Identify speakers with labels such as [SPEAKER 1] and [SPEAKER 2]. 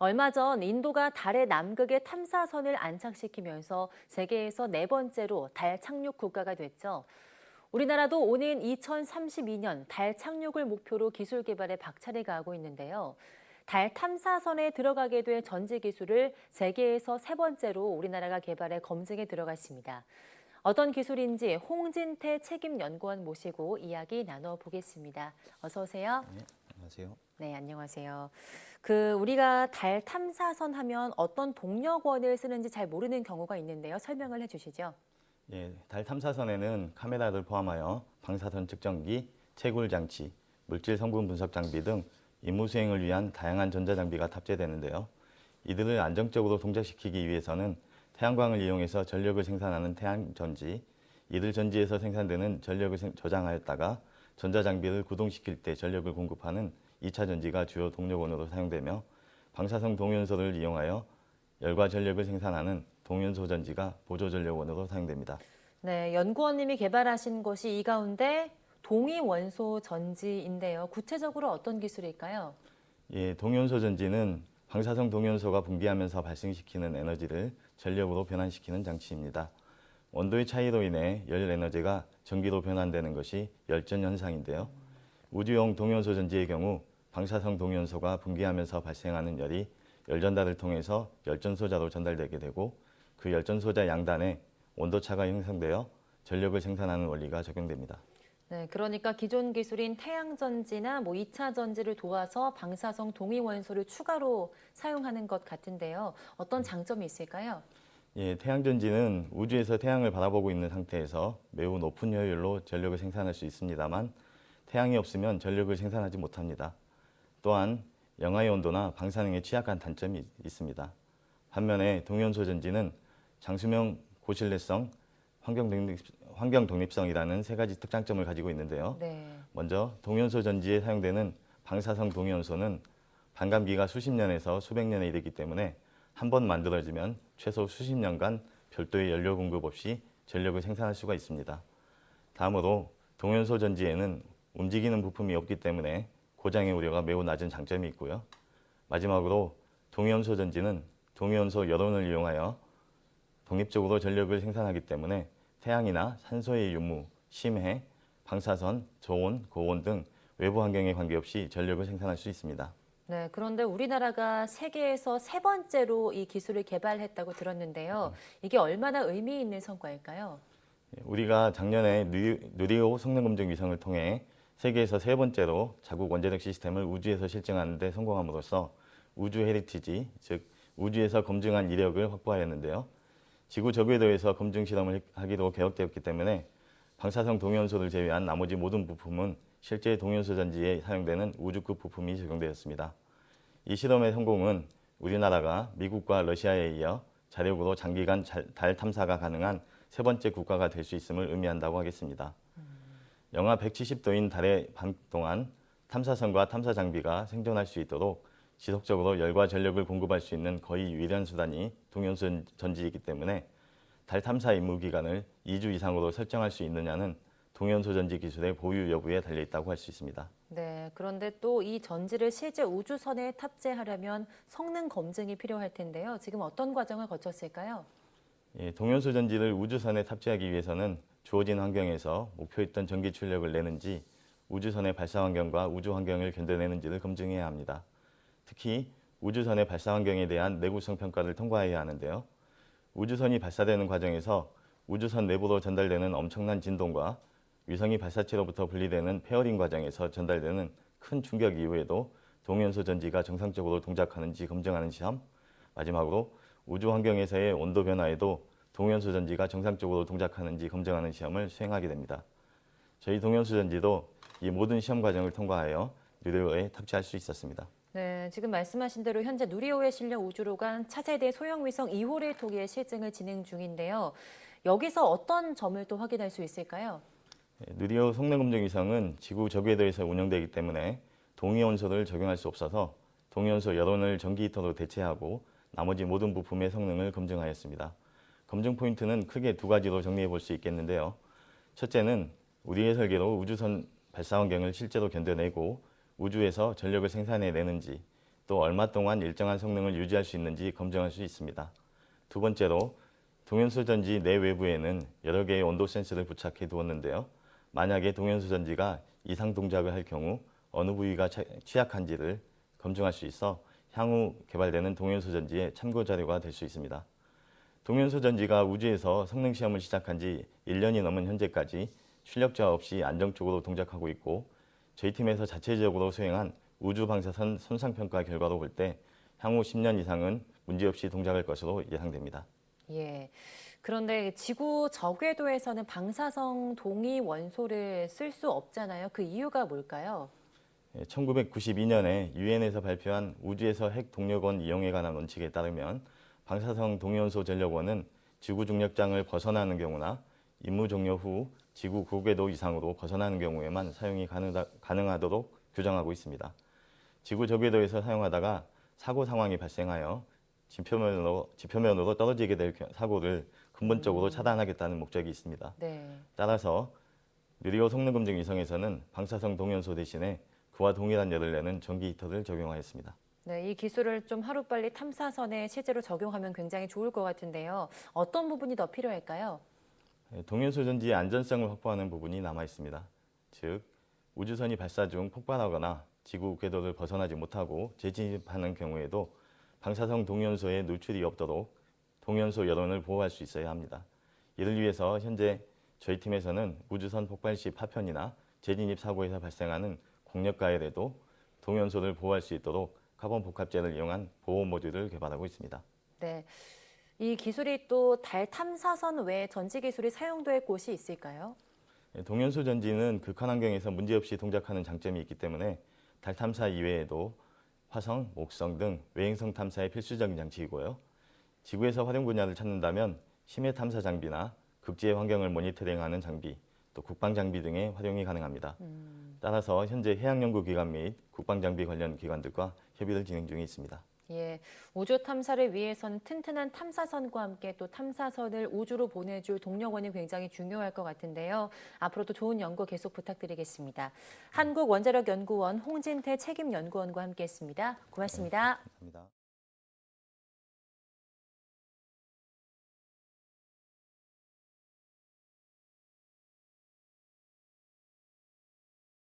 [SPEAKER 1] 얼마 전 인도가 달의 남극에 탐사선을 안착시키면서 세계에서 네 번째로 달 착륙 국가가 됐죠. 우리나라도 오는 2032년 달 착륙을 목표로 기술 개발에 박차를 가하고 있는데요. 달 탐사선에 들어가게 될 전지 기술을 세계에서 세 번째로 우리나라가 개발해 검증에 들어갔습니다. 어떤 기술인지 홍진태 책임연구원 모시고 이야기 나눠보겠습니다. 어서 오세요.
[SPEAKER 2] 네, 안녕하세요.
[SPEAKER 1] 네, 안녕하세요. 우리가 달 탐사선 하면 어떤 동력원을 쓰는지 잘 모르는 경우가 있는데요. 설명을 해주시죠.
[SPEAKER 2] 예, 달 탐사선에는 카메라를 포함하여 방사선 측정기, 채굴 장치, 물질 성분 분석 장비 등 임무 수행을 위한 다양한 전자장비가 탑재되는데요. 이들을 안정적으로 동작시키기 위해서는 태양광을 이용해서 전력을 생산하는 태양전지, 이들 전지에서 생산되는 전력을 저장하였다가 전자장비를 구동시킬 때 전력을 공급하는 2차 전지가 주요 동력원으로 사용되며 방사성 동위원소를 이용하여 열과 전력을 생산하는 동위원소 전지가 보조 전력원으로 사용됩니다.
[SPEAKER 1] 네, 연구원님이 개발하신 것이 이 가운데 동위원소 전지인데요. 구체적으로 어떤 기술일까요?
[SPEAKER 2] 예, 동위원소 전지는 방사성 동위원소가 분비하면서 발생시키는 에너지를 전력으로 변환시키는 장치입니다. 온도의 차이로 인해 열 에너지가 전기로 변환되는 것이 열전 현상인데요. 우주용 동위원소 전지의 경우 방사성 동위원소가 분비하면서 발생하는 열이 열전달을 통해서 열전소자로 전달되게 되고 그 열전소자 양단에 온도차가 형성되어 전력을 생산하는 원리가 적용됩니다.
[SPEAKER 1] 네, 그러니까 기존 기술인 태양전지나 2차 전지를 도와서 방사성 동위원소를 추가로 사용하는 것 같은데요. 어떤 장점이 있을까요?
[SPEAKER 2] 예, 태양전지는 우주에서 태양을 바라보고 있는 상태에서 매우 높은 효율로 전력을 생산할 수 있습니다만 태양이 없으면 전력을 생산하지 못합니다. 또한 영하의 온도나 방사능에 취약한 단점이 있습니다. 반면에 동위원소 전지는 장수명 고신뢰성, 환경 독립성이라는 세 가지 특장점을 가지고 있는데요.
[SPEAKER 1] 네.
[SPEAKER 2] 먼저 동위원소 전지에 사용되는 방사성 동위원소는 반감기가 수십 년에서 수백 년에 이르기 때문에 한 번 만들어지면 최소 수십 년간 별도의 연료 공급 없이 전력을 생산할 수가 있습니다. 다음으로 동위원소 전지에는 움직이는 부품이 없기 때문에 고장의 우려가 매우 낮은 장점이 있고요. 마지막으로 동위원소 전지는 동위원소 여론을 이용하여 독립적으로 전력을 생산하기 때문에 태양이나 산소의 유무, 심해, 방사선, 저온, 고온 등 외부 환경에 관계없이 전력을 생산할 수 있습니다.
[SPEAKER 1] 네, 그런데 우리나라가 세계에서 세 번째로 이 기술을 개발했다고 들었는데요. 이게 얼마나 의미 있는 성과일까요?
[SPEAKER 2] 우리가 작년에 누리호 성능검증 위성을 통해 세계에서 세 번째로 자국 원자력 시스템을 우주에서 실증하는 데 성공함으로써 우주 헤리티지, 즉 우주에서 검증한 이력을 확보하였는데요. 지구 저궤도에서 검증 실험을 하기로 계획되었기 때문에 방사성 동위원소를 제외한 나머지 모든 부품은 실제 동위원소 전지에 사용되는 우주급 부품이 적용되었습니다. 이 실험의 성공은 우리나라가 미국과 러시아에 이어 자력으로 장기간 달 탐사가 가능한 세 번째 국가가 될 수 있음을 의미한다고 하겠습니다. 영하 170도인 달의 밤 동안 탐사선과 탐사 장비가 생존할 수 있도록 지속적으로 열과 전력을 공급할 수 있는 거의 유일한 수단이 동위원소 전지이기 때문에 달 탐사 임무 기간을 2주 이상으로 설정할 수 있느냐는 동위원소 전지 기술의 보유 여부에 달려 있다고 할 수 있습니다.
[SPEAKER 1] 네, 그런데 또 이 전지를 실제 우주선에 탑재하려면 성능 검증이 필요할 텐데요. 지금 어떤 과정을 거쳤을까요?
[SPEAKER 2] 예, 동위원소 전지를 우주선에 탑재하기 위해서는 주어진 환경에서 목표했던 전기 출력을 내는지 우주선의 발사 환경과 우주 환경을 견뎌내는지를 검증해야 합니다. 특히 우주선의 발사 환경에 대한 내구성 평가를 통과해야 하는데요. 우주선이 발사되는 과정에서 우주선 내부로 전달되는 엄청난 진동과 위성이 발사체로부터 분리되는 페어링 과정에서 전달되는 큰 충격 이후에도 동위원소 전지가 정상적으로 동작하는지 검증하는 시험, 마지막으로 우주 환경에서의 온도 변화에도 동위원소 전지가 정상적으로 동작하는지 검증하는 시험을 수행하게 됩니다. 저희 동위원소 전지도 이 모든 시험 과정을 통과하여 누리호에 탑재할 수 있었습니다.
[SPEAKER 1] 네, 지금 말씀하신 대로 현재 누리호에 실려 우주로 간 차세대 소형 위성 2호를 통해 실증을 진행 중인데요. 여기서 어떤 점을 또 확인할 수 있을까요?
[SPEAKER 2] 누리호 성능검증 위성은 지구 저궤도에서 운영되기 때문에 동위원소를 적용할 수 없어서 동위원소 여론을 전기 히터로 대체하고 나머지 모든 부품의 성능을 검증하였습니다. 검증 포인트는 크게 두 가지로 정리해 볼 수 있겠는데요. 첫째는 우리의 설계로 우주선 발사 환경을 실제로 견뎌내고 우주에서 전력을 생산해내는지, 또 얼마 동안 일정한 성능을 유지할 수 있는지 검증할 수 있습니다. 두 번째로 동연소 전지 내외부에는 여러 개의 온도 센서를 부착해 두었는데요. 만약에 동연소 전지가 이상 동작을 할 경우 어느 부위가 취약한지를 검증할 수 있어 향후 개발되는 동연소 전지의 참고 자료가 될 수 있습니다. 동연소 전지가 우주에서 성능 시험을 시작한 지 1년이 넘은 현재까지 출력 저하 없이 안정적으로 동작하고 있고 저희 팀에서 자체적으로 수행한 우주 방사선 손상 평가 결과로 볼 때 향후 10년 이상은 문제없이 동작할 것으로 예상됩니다.
[SPEAKER 1] 예. 그런데 지구 저궤도에서는 방사성 동위 원소를 쓸 수 없잖아요. 그 이유가 뭘까요?
[SPEAKER 2] 1992년에 유엔에서 발표한 우주에서 핵 동력원 이용에 관한 원칙에 따르면 방사성 동위원소 전력원은 지구 중력장을 벗어나는 경우나 임무 종료 후 지구 고궤도 이상으로 벗어나는 경우에만 사용이 가능하도록 규정하고 있습니다. 지구 저궤도에서 사용하다가 사고 상황이 발생하여 지표면으로 떨어지게 될 사고를 근본적으로 차단하겠다는 목적이 있습니다.
[SPEAKER 1] 네.
[SPEAKER 2] 따라서 누리호 성능 검증 위성에서는 방사성 동위원소 대신에 그와 동일한 열을 내는 전기 히터를 적용하였습니다.
[SPEAKER 1] 네, 이 기술을 좀 하루빨리 탐사선에 실제로 적용하면 굉장히 좋을 것 같은데요. 어떤 부분이 더 필요할까요?
[SPEAKER 2] 동연소 전지의 안전성을 확보하는 부분이 남아 있습니다. 즉, 우주선이 발사 중 폭발하거나 지구 궤도를 벗어나지 못하고 재진입하는 경우에도 방사성 동연소의 노출이 없도록 동연소 여론을 보호할 수 있어야 합니다. 이를 위해서 현재 저희 팀에서는 우주선 폭발 시 파편이나 재진입 사고에서 발생하는 공력 가열에도 동연소를 보호할 수 있도록 카본 복합재를 이용한 보호 모듈을 개발하고 있습니다.
[SPEAKER 1] 네. 이 기술이 또 달 탐사선 외에 전지 기술이 사용될 곳이 있을까요?
[SPEAKER 2] 동연소 전지는 극한 환경에서 문제없이 동작하는 장점이 있기 때문에 달 탐사 이외에도 화성, 목성 등 외행성 탐사의 필수적인 장치이고요. 지구에서 활용 분야를 찾는다면 심해 탐사 장비나 극지의 환경을 모니터링하는 장비, 또 국방 장비 등의 활용이 가능합니다. 따라서 현재 해양연구기관 및 국방장비 관련 기관들과 협의를 진행 중에 있습니다.
[SPEAKER 1] 예, 우주 탐사를 위해서는 튼튼한 탐사선과 함께 또 탐사선을 우주로 보내줄 동력원이 굉장히 중요할 것 같은데요. 앞으로도 좋은 연구 계속 부탁드리겠습니다. 한국원자력연구원 홍진태 책임연구원과 함께했습니다. 고맙습니다.
[SPEAKER 2] 감사합니다.